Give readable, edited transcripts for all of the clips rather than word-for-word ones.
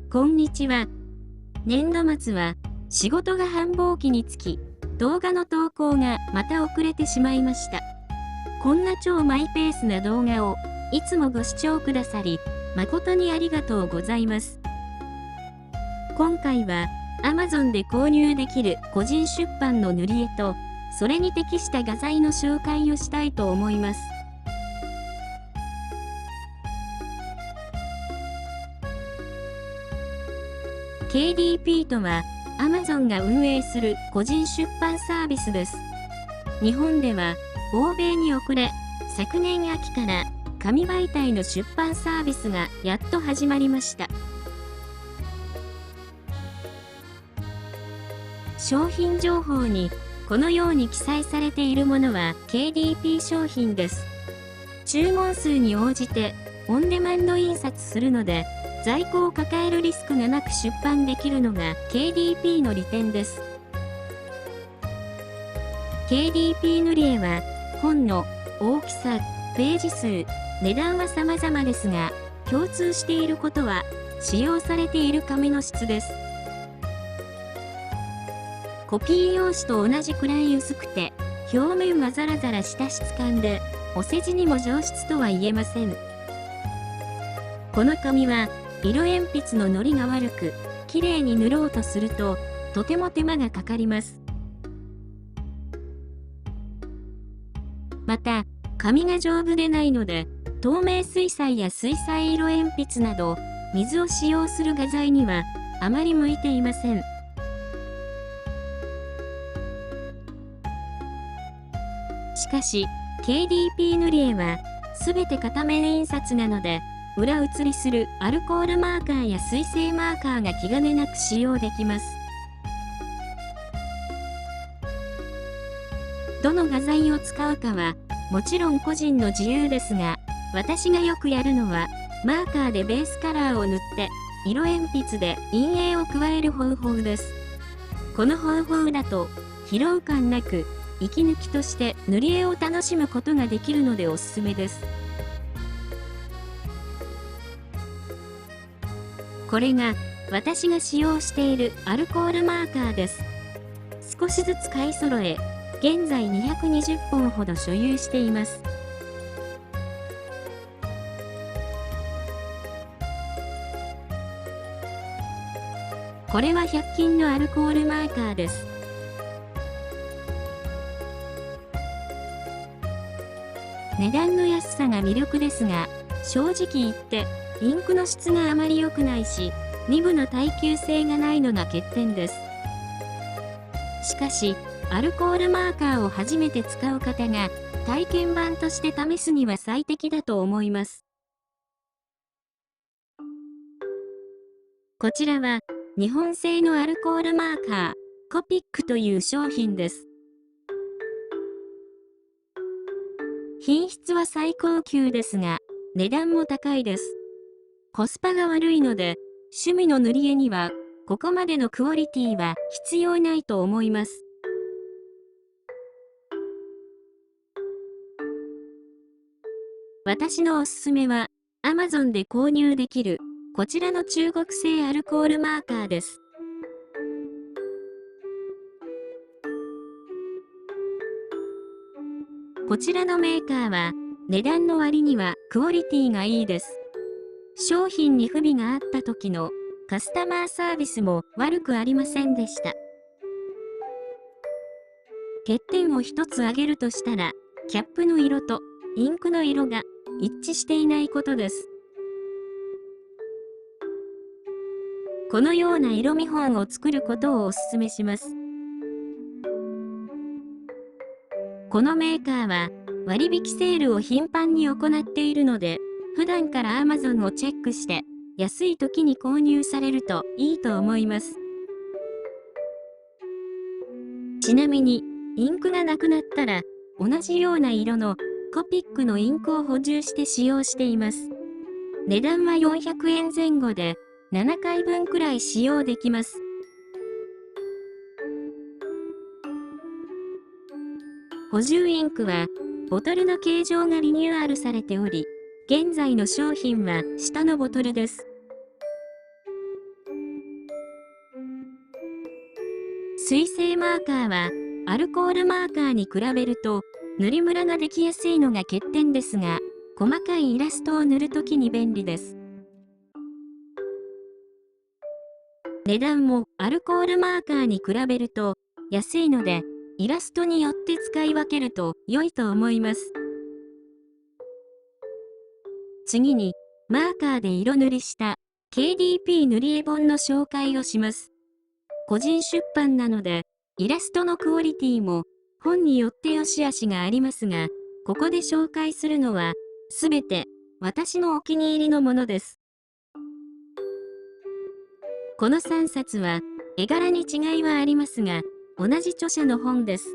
こんにちは。年度末は仕事が繁忙期につき、動画の投稿がまた遅れてしまいました。こんな超マイペースな動画をいつもご視聴くださり、誠にありがとうございます。今回は Amazon で購入できる個人出版の塗り絵と、それに適した画材の紹介をしたいと思います。KDP とは Amazon が運営する個人出版サービスです。日本では欧米に遅れ、昨年秋から紙媒体の出版サービスがやっと始まりました。商品情報にこのように記載されているものは KDP 商品です。注文数に応じてオンデマンド印刷するので、在庫を抱えるリスクがなく出版できるのが KDP の利点です。KDP 塗り絵は本の大きさ、ページ数、値段は様々ですが、共通していることは使用されている紙の質です。コピー用紙と同じくらい薄くて、表面はザラザラした質感で、お世辞にも上質とは言えません。この紙は、色鉛筆ののりが悪く、きれいに塗ろうとすると、とても手間がかかります。また、紙が丈夫でないので、透明水彩や水彩色鉛筆など、水を使用する画材には、あまり向いていません。しかし、KDP 塗り絵は、すべて片面印刷なので、裏写りするアルコールマーカーや水性マーカーが気兼ねなく使用できます。どの画材を使うかは、もちろん個人の自由ですが、私がよくやるのは、マーカーでベースカラーを塗って、色鉛筆で陰影を加える方法です。この方法だと、疲労感なく、息抜きとして塗り絵を楽しむことができるのでおすすめです。これが私が使用しているアルコールマーカーです。少しずつ買い揃え、現在220本ほど所有しています。これは100均のアルコールマーカーです。値段の安さが魅力ですが、正直言って、インクの質があまり良くないし、ニブの耐久性がないのが欠点です。しかし、アルコールマーカーを初めて使う方が、体験版として試すには最適だと思います。こちらは、日本製のアルコールマーカー、コピックという商品です。品質は最高級ですが、値段も高いです。コスパが悪いので、趣味の塗り絵には、ここまでのクオリティは必要ないと思います。私のおすすめは、Amazon で購入できる、こちらの中国製アルコールマーカーです。こちらのメーカーは、値段の割にはクオリティがいいです。商品に不備があった時のカスタマーサービスも悪くありませんでした。欠点を一つ挙げるとしたら、キャップの色とインクの色が一致していないことです。このような色見本を作ることをお勧めします。このメーカーは割引セールを頻繁に行っているので、普段から Amazon をチェックして、安い時に購入されるといいと思います。ちなみに、インクがなくなったら、同じような色のコピックのインクを補充して使用しています。値段は400円前後で、7回分くらい使用できます。補充インクは、ボトルの形状がリニューアルされており、現在の商品は下のボトルです。水性マーカーは、アルコールマーカーに比べると、塗りムラができやすいのが欠点ですが、細かいイラストを塗るときに便利です。値段もアルコールマーカーに比べると安いので、イラストによって使い分けると良いと思います。次に、マーカーで色塗りした KDP 塗り絵本の紹介をします。個人出版なので、イラストのクオリティも本によって良し悪しがありますが、ここで紹介するのは、すべて私のお気に入りのものです。この3冊は、絵柄に違いはありますが、同じ著者の本です。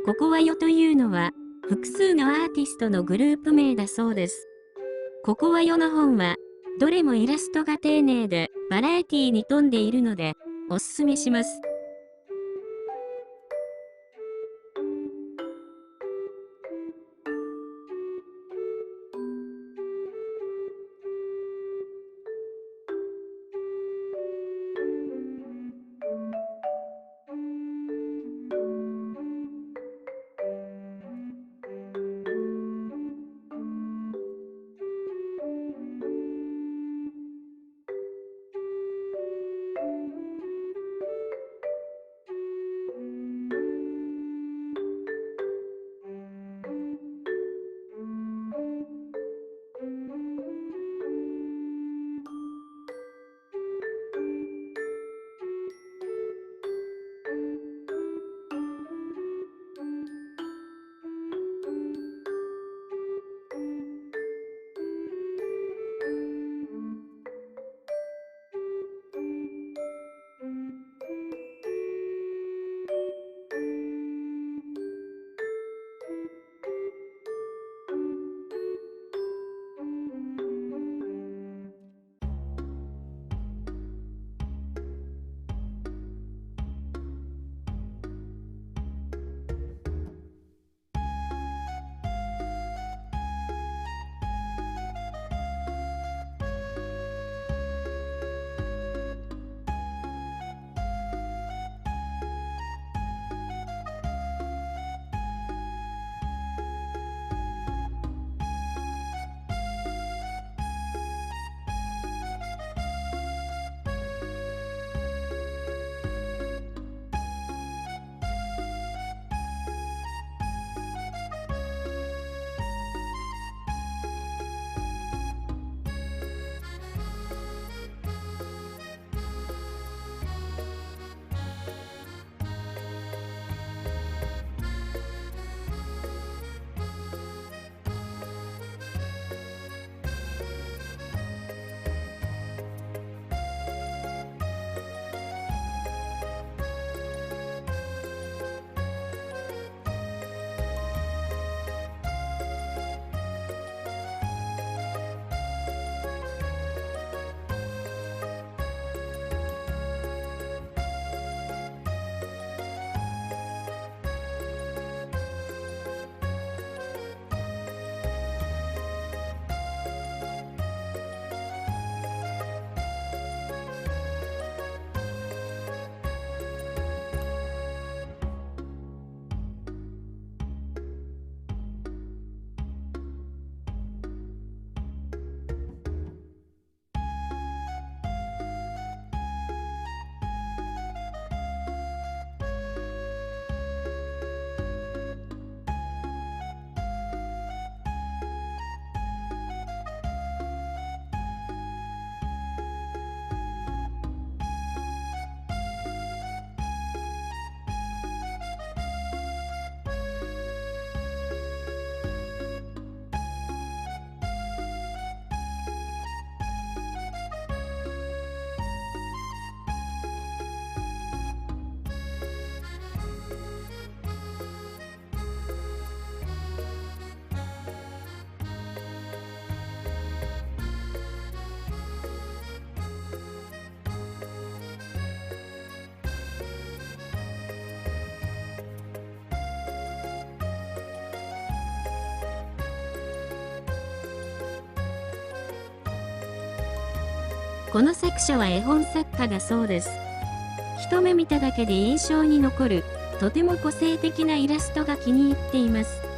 ここはよというのは、複数のアーティストのグループ名だそうです。ここはよの本は、どれもイラストが丁寧で、バラエティに富んでいるので、おすすめします。この作者は絵本作家だそうです。一目見ただけで印象に残る、とても個性的なイラストが気に入っています。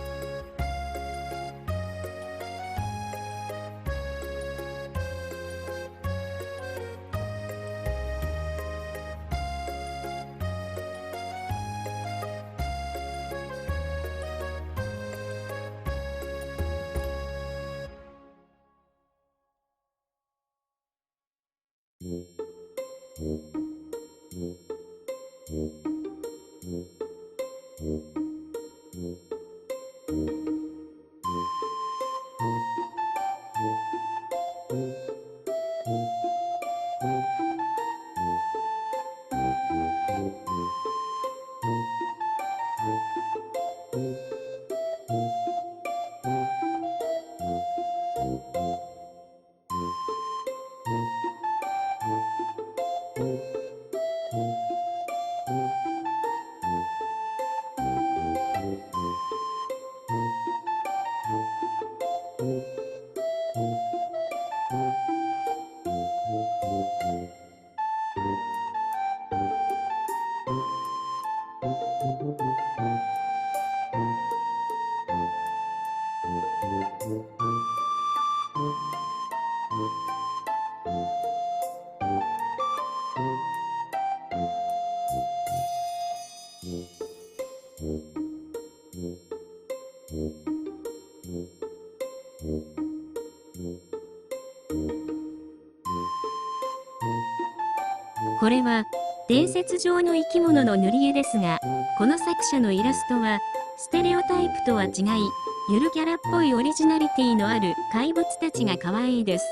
これは伝説上の生き物の塗り絵ですが、この作者のイラストはステレオタイプとは違い、ゆるキャラっぽいオリジナリティのある怪物たちが可愛いです。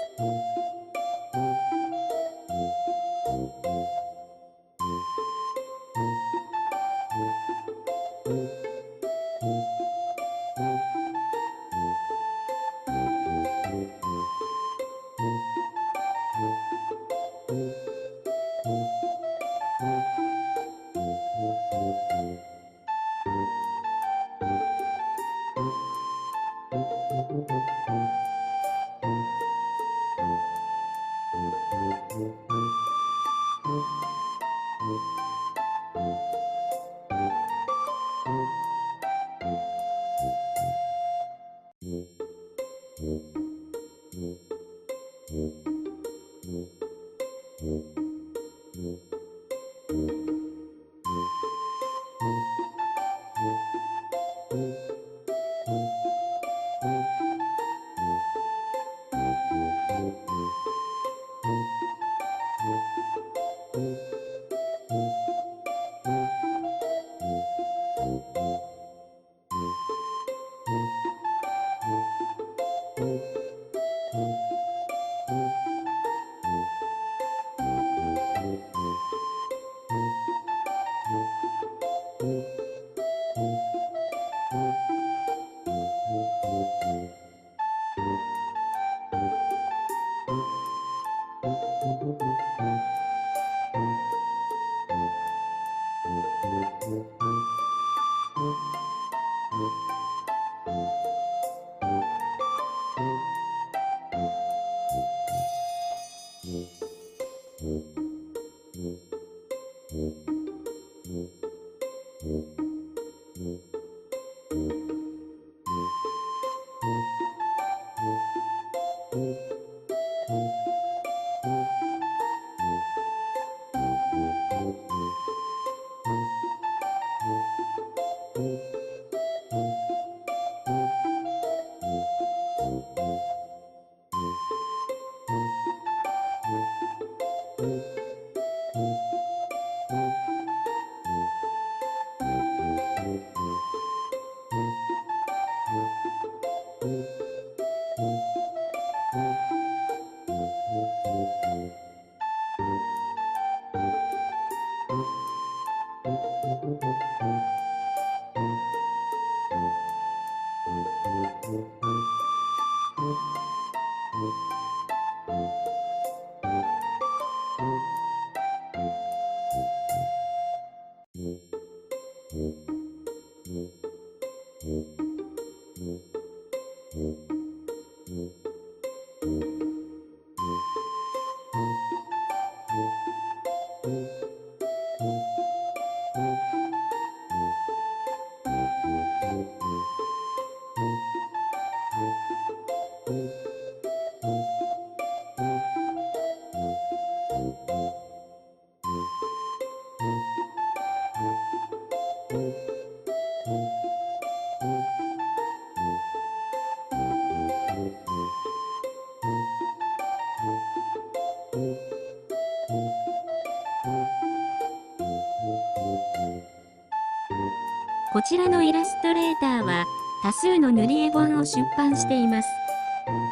こちらのイラストレーターは多数の塗り絵本を出版しています。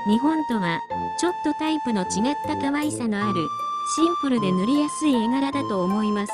日本とはちょっとタイプの違った可愛さのあるシンプルで塗りやすい絵柄だと思います。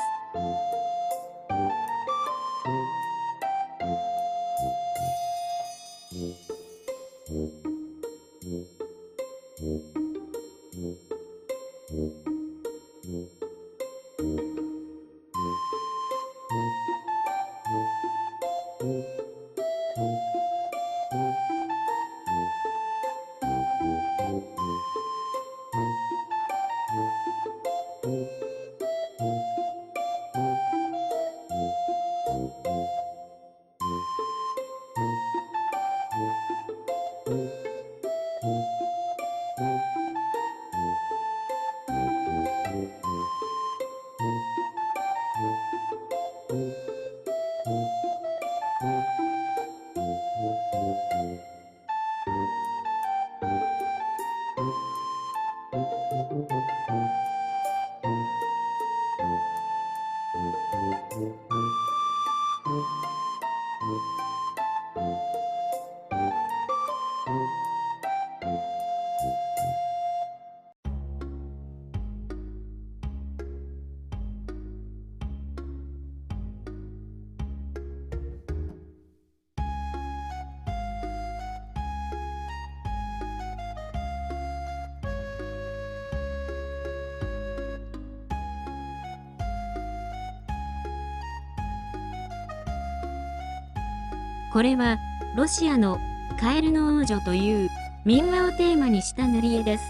これはロシアのカエルの王女という民話をテーマにした塗り絵です。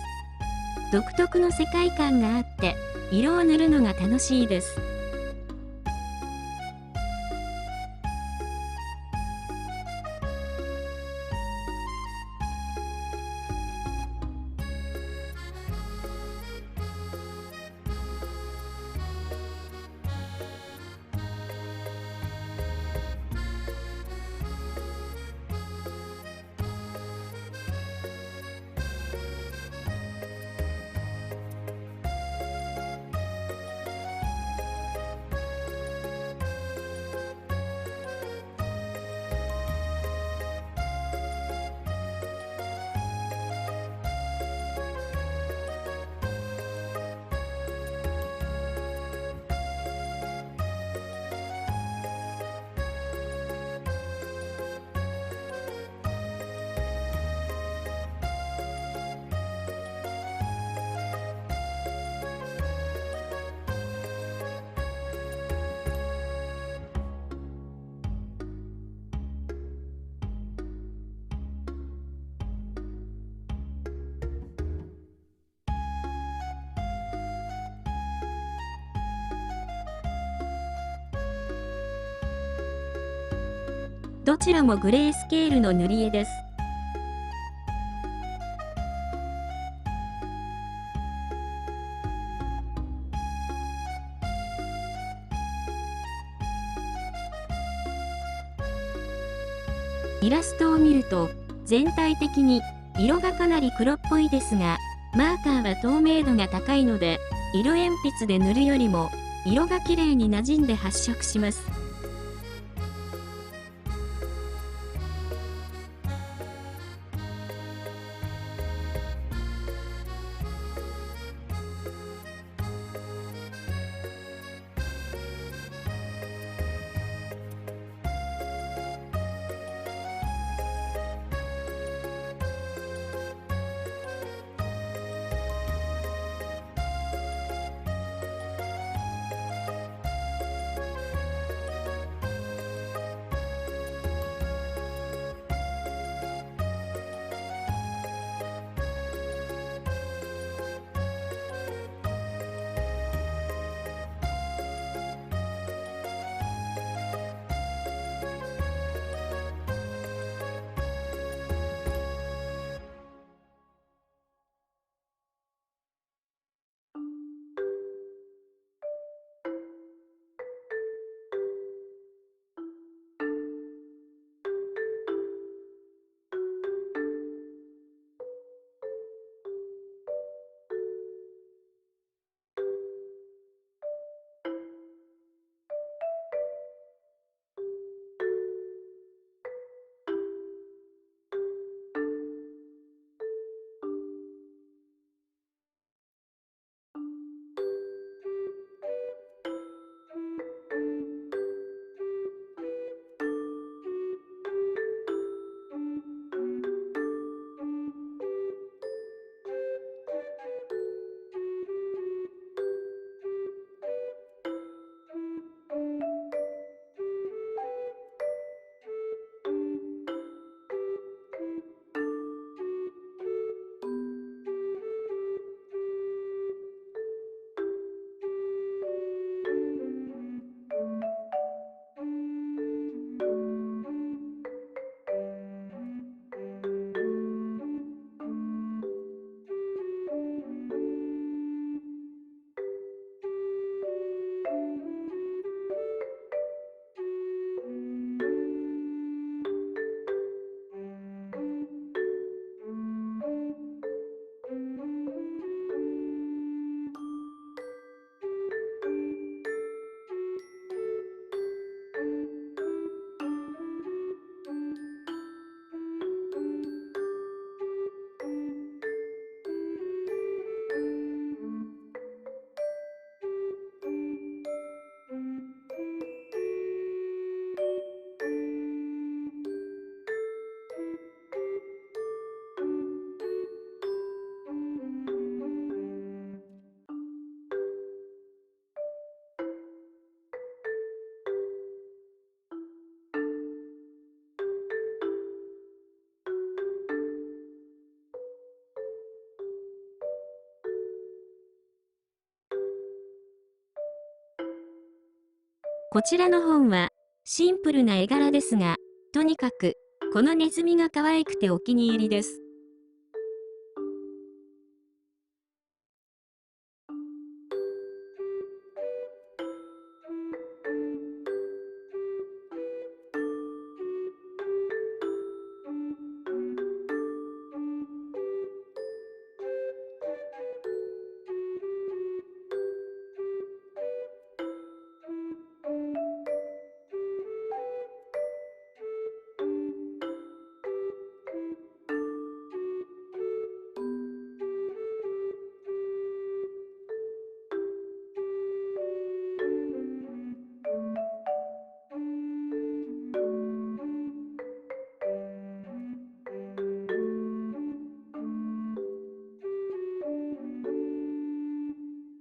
独特の世界観があって色を塗るのが楽しいです。どちらもグレースケールの塗り絵です。イラストを見ると全体的に色がかなり黒っぽいですが、マーカーは透明度が高いので、色鉛筆で塗るよりも色がきれいに馴染んで発色します。こちらの本は、シンプルな絵柄ですが、とにかく、このネズミが可愛くてお気に入りです。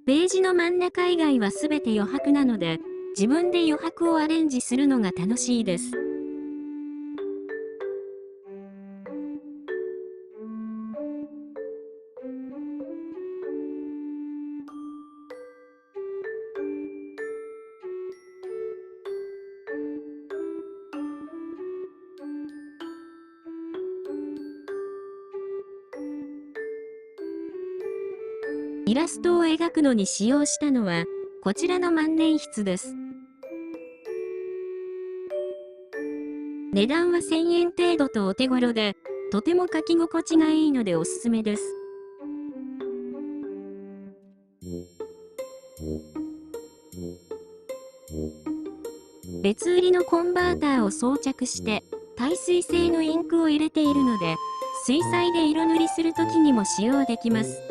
ページの真ん中以外はすべて余白なので、自分で余白をアレンジするのが楽しいです。イラストを描くのに使用したのは、こちらの万年筆です。値段は1000円程度とお手頃で、とても書き心地がいいのでおすすめです。別売りのコンバーターを装着して、耐水性のインクを入れているので、水彩で色塗りするときにも使用できます。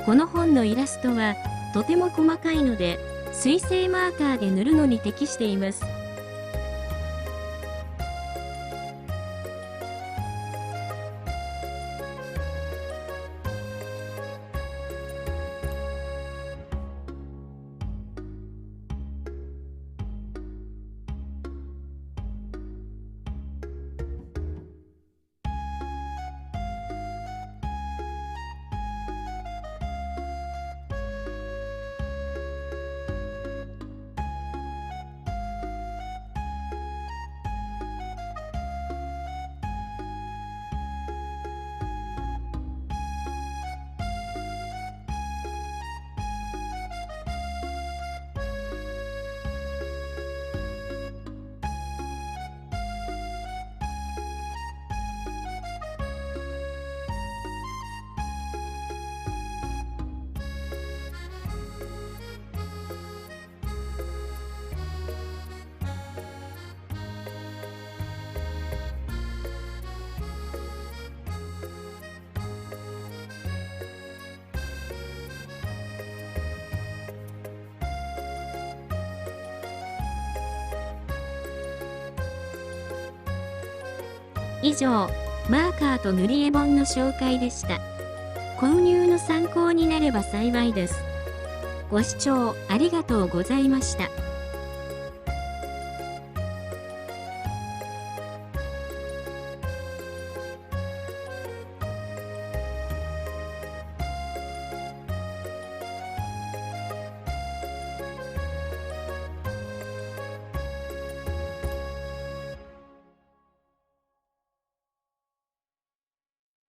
この本のイラストはとても細かいので、水性マーカーで塗るのに適しています。以上、マーカーと塗り絵本の紹介でした。購入の参考になれば幸いです。ご視聴ありがとうございました。